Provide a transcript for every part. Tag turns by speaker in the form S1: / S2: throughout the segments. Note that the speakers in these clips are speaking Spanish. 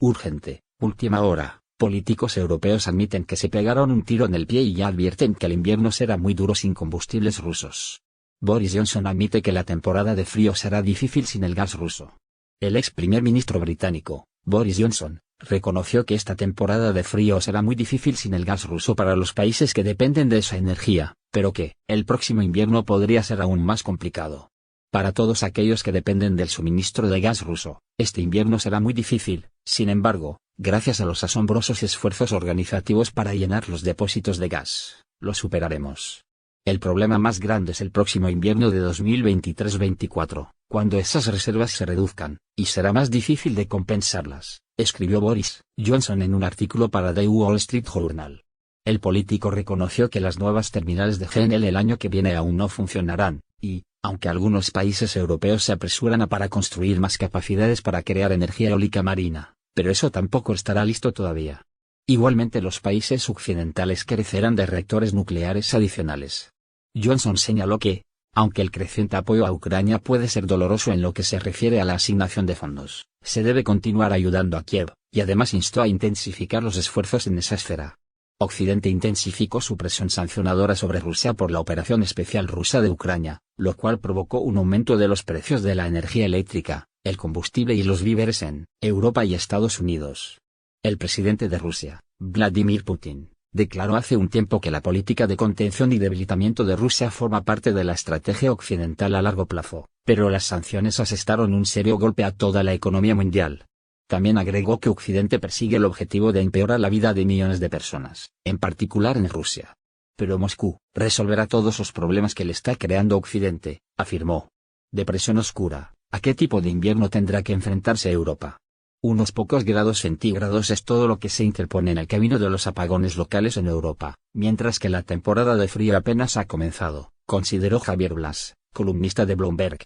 S1: Urgente, última hora. Políticos europeos admiten que se pegaron un tiro en el pie y ya advierten que el invierno será muy duro sin combustibles rusos. Boris Johnson admite que la temporada de frío será difícil sin el gas ruso. El ex primer ministro británico, Boris Johnson, reconoció que esta temporada de frío será muy difícil sin el gas ruso para los países que dependen de esa energía, pero que el próximo invierno podría ser aún más complicado. Para todos aquellos que dependen del suministro de gas ruso, este invierno será muy difícil. Sin embargo, gracias a los asombrosos esfuerzos organizativos para llenar los depósitos de gas, lo superaremos. El problema más grande es el próximo invierno de 2023-24, cuando esas reservas se reduzcan, y será más difícil de compensarlas, escribió Boris Johnson en un artículo para The Wall Street Journal. El político reconoció que las nuevas terminales de GNL el año que viene aún no funcionarán, y, aunque algunos países europeos se apresuran para construir más capacidades para crear energía eólica marina, pero eso tampoco estará listo todavía. Igualmente los países occidentales carecerán de reactores nucleares adicionales. Johnson señaló que, aunque el creciente apoyo a Ucrania puede ser doloroso en lo que se refiere a la asignación de fondos, se debe continuar ayudando a Kiev, y además instó a intensificar los esfuerzos en esa esfera. Occidente intensificó su presión sancionadora sobre Rusia por la operación especial rusa de Ucrania, lo cual provocó un aumento de los precios de la energía eléctrica, el combustible y los víveres en Europa y Estados Unidos. El presidente de Rusia, Vladimir Putin, declaró hace un tiempo que la política de contención y debilitamiento de Rusia forma parte de la estrategia occidental a largo plazo, pero las sanciones asestaron un serio golpe a toda la economía mundial. También agregó que Occidente persigue el objetivo de empeorar la vida de millones de personas, en particular en Rusia. Pero Moscú resolverá todos los problemas que le está creando Occidente, afirmó. Depresión oscura, ¿a qué tipo de invierno tendrá que enfrentarse Europa? Unos pocos grados centígrados es todo lo que se interpone en el camino de los apagones locales en Europa, mientras que la temporada de frío apenas ha comenzado, consideró Javier Blas, columnista de Bloomberg.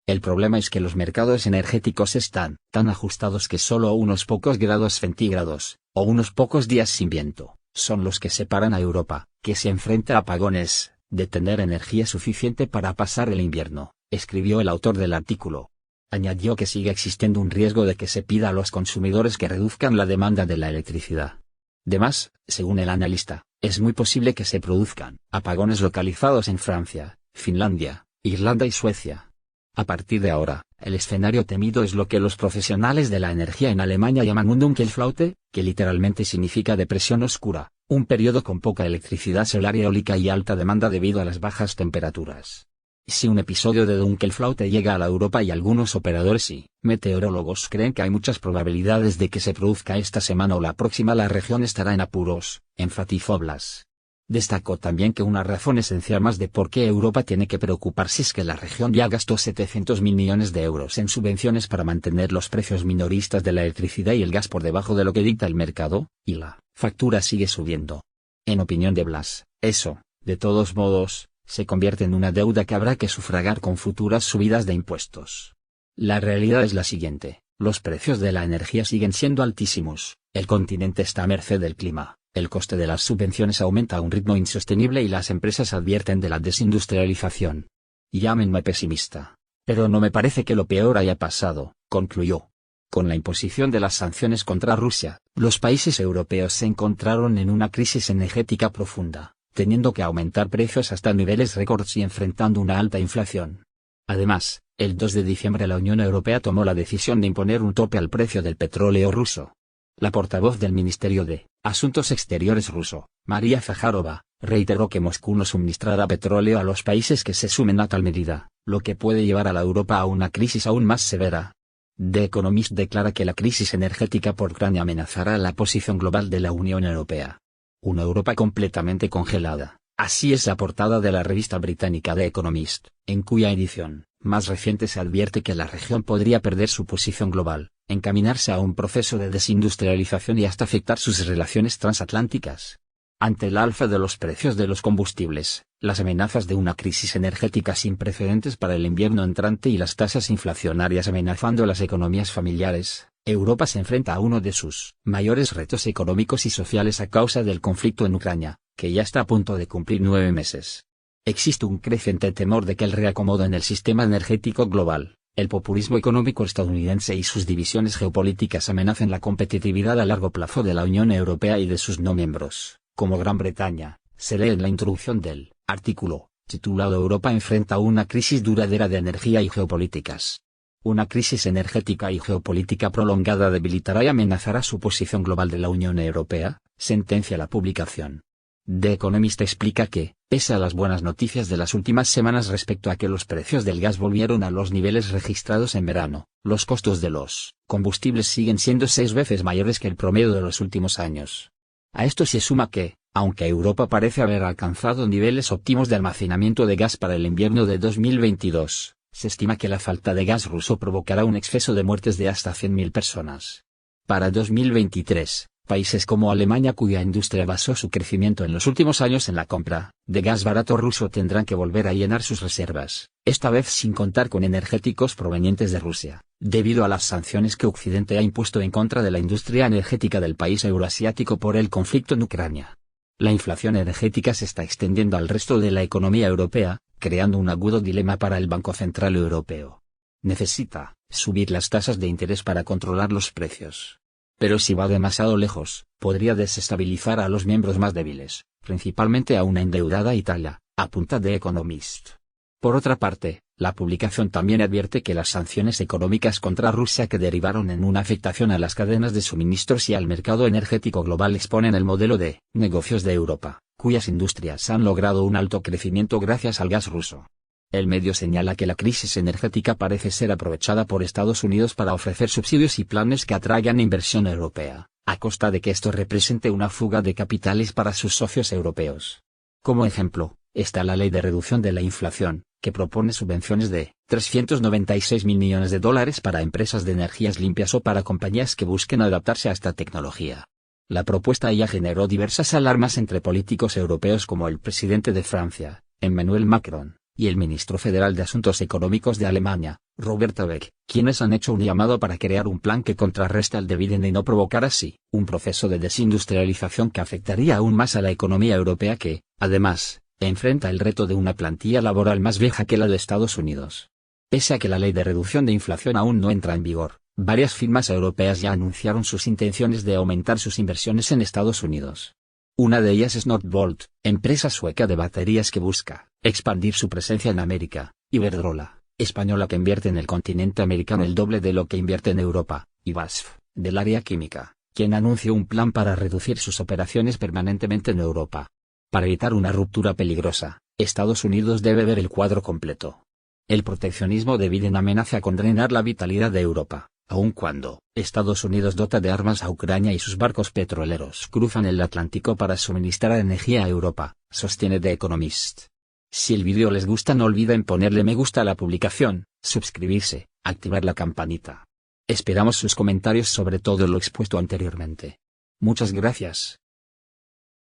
S1: El problema es que los mercados energéticos están tan ajustados que solo unos pocos grados centígrados, o unos pocos días sin viento, son los que separan a Europa, que se enfrenta a apagones, de tener energía suficiente para pasar el invierno, escribió el autor del artículo. Añadió que sigue existiendo un riesgo de que se pida a los consumidores que reduzcan la demanda de la electricidad. Además, según el analista, es muy posible que se produzcan apagones localizados en Francia, Finlandia, Irlanda y Suecia. A partir de ahora, el escenario temido es lo que los profesionales de la energía en Alemania llaman un Dunkelflaute, que literalmente significa depresión oscura, un periodo con poca electricidad solar y eólica y alta demanda debido a las bajas temperaturas. Si un episodio de Dunkelflaute llega a la Europa y algunos operadores y meteorólogos creen que hay muchas probabilidades de que se produzca esta semana o la próxima, la región estará en apuros, enfatizó Blas. Destacó también que una razón esencial más de por qué Europa tiene que preocuparse es que la región ya gastó 700.000 millones de euros en subvenciones para mantener los precios minoristas de la electricidad y el gas por debajo de lo que dicta el mercado, y la factura sigue subiendo. En opinión de Blas, eso, de todos modos, se convierte en una deuda que habrá que sufragar con futuras subidas de impuestos. La realidad es la siguiente, los precios de la energía siguen siendo altísimos, el continente está a merced del clima. El coste de las subvenciones aumenta a un ritmo insostenible y las empresas advierten de la desindustrialización. Llámenme pesimista, pero no me parece que lo peor haya pasado, concluyó. Con la imposición de las sanciones contra Rusia, los países europeos se encontraron en una crisis energética profunda, teniendo que aumentar precios hasta niveles récords y enfrentando una alta inflación. Además, el 2 de diciembre la Unión Europea tomó la decisión de imponer un tope al precio del petróleo ruso. La portavoz del Ministerio de Asuntos Exteriores ruso, María Zaharova, reiteró que Moscú no suministrará petróleo a los países que se sumen a tal medida, lo que puede llevar a la Europa a una crisis aún más severa. The Economist declara que la crisis energética por Ucrania amenazará la posición global de la Unión Europea. Una Europa completamente congelada. Así es la portada de la revista británica The Economist, en cuya edición más reciente se advierte que la región podría perder su posición global, encaminarse a un proceso de desindustrialización y hasta afectar sus relaciones transatlánticas. Ante el alza de los precios de los combustibles, las amenazas de una crisis energética sin precedentes para el invierno entrante y las tasas inflacionarias amenazando las economías familiares, Europa se enfrenta a uno de sus mayores retos económicos y sociales a causa del conflicto en Ucrania, que ya está a punto de cumplir 9 meses. Existe un creciente temor de que el reacomodo en el sistema energético global, El populismo económico estadounidense y sus divisiones geopolíticas amenazan la competitividad a largo plazo de la Unión Europea y de sus no miembros, como Gran Bretaña. Se lee en la introducción del artículo, titulado Europa enfrenta una crisis duradera de energía y geopolíticas. Una crisis energética y geopolítica prolongada debilitará y amenazará su posición global de la Unión Europea, sentencia la publicación. The Economist explica que, pese a las buenas noticias de las últimas semanas respecto a que los precios del gas volvieron a los niveles registrados en verano, los costos de los combustibles siguen siendo 6 veces mayores que el promedio de los últimos años. A esto se suma que, aunque Europa parece haber alcanzado niveles óptimos de almacenamiento de gas para el invierno de 2022, se estima que la falta de gas ruso provocará un exceso de muertes de hasta 100.000 personas. Para 2023, países como Alemania, cuya industria basó su crecimiento en los últimos años en la compra de gas barato ruso, tendrán que volver a llenar sus reservas, esta vez sin contar con energéticos provenientes de Rusia, debido a las sanciones que Occidente ha impuesto en contra de la industria energética del país euroasiático por el conflicto en Ucrania. La inflación energética se está extendiendo al resto de la economía europea, creando un agudo dilema para el Banco Central Europeo. Necesita subir las tasas de interés para controlar los precios. Pero si va demasiado lejos, podría desestabilizar a los miembros más débiles, principalmente a una endeudada Italia, apunta The Economist. Por otra parte, la publicación también advierte que las sanciones económicas contra Rusia, que derivaron en una afectación a las cadenas de suministros y al mercado energético global, exponen el modelo de negocios de Europa, cuyas industrias han logrado un alto crecimiento gracias al gas ruso. El medio señala que la crisis energética parece ser aprovechada por Estados Unidos para ofrecer subsidios y planes que atraigan inversión europea, a costa de que esto represente una fuga de capitales para sus socios europeos. Como ejemplo, está la Ley de Reducción de la Inflación, que propone subvenciones de $396.000 millones para empresas de energías limpias o para compañías que busquen adaptarse a esta tecnología. La propuesta ya generó diversas alarmas entre políticos europeos como el presidente de Francia, Emmanuel Macron, y el ministro federal de Asuntos Económicos de Alemania, Robert Habeck, quienes han hecho un llamado para crear un plan que contrarreste el dividendo y no provocar así un proceso de desindustrialización que afectaría aún más a la economía europea, que, además, enfrenta el reto de una plantilla laboral más vieja que la de Estados Unidos. Pese a que la ley de reducción de inflación aún no entra en vigor, varias firmas europeas ya anunciaron sus intenciones de aumentar sus inversiones en Estados Unidos. Una de ellas es Northvolt, empresa sueca de baterías que busca expandir su presencia en América, Iberdrola, española, que invierte en el continente americano el doble de lo que invierte en Europa, y BASF, del área química, quien anunció un plan para reducir sus operaciones permanentemente en Europa. Para evitar una ruptura peligrosa, Estados Unidos debe ver el cuadro completo. El proteccionismo de Biden amenaza con drenar la vitalidad de Europa, aun cuando Estados Unidos dota de armas a Ucrania y sus barcos petroleros cruzan el Atlántico para suministrar energía a Europa, sostiene The Economist. Si el vídeo les gusta, no olviden ponerle me gusta a la publicación, suscribirse, activar la campanita. Esperamos sus comentarios sobre todo lo expuesto anteriormente. Muchas gracias.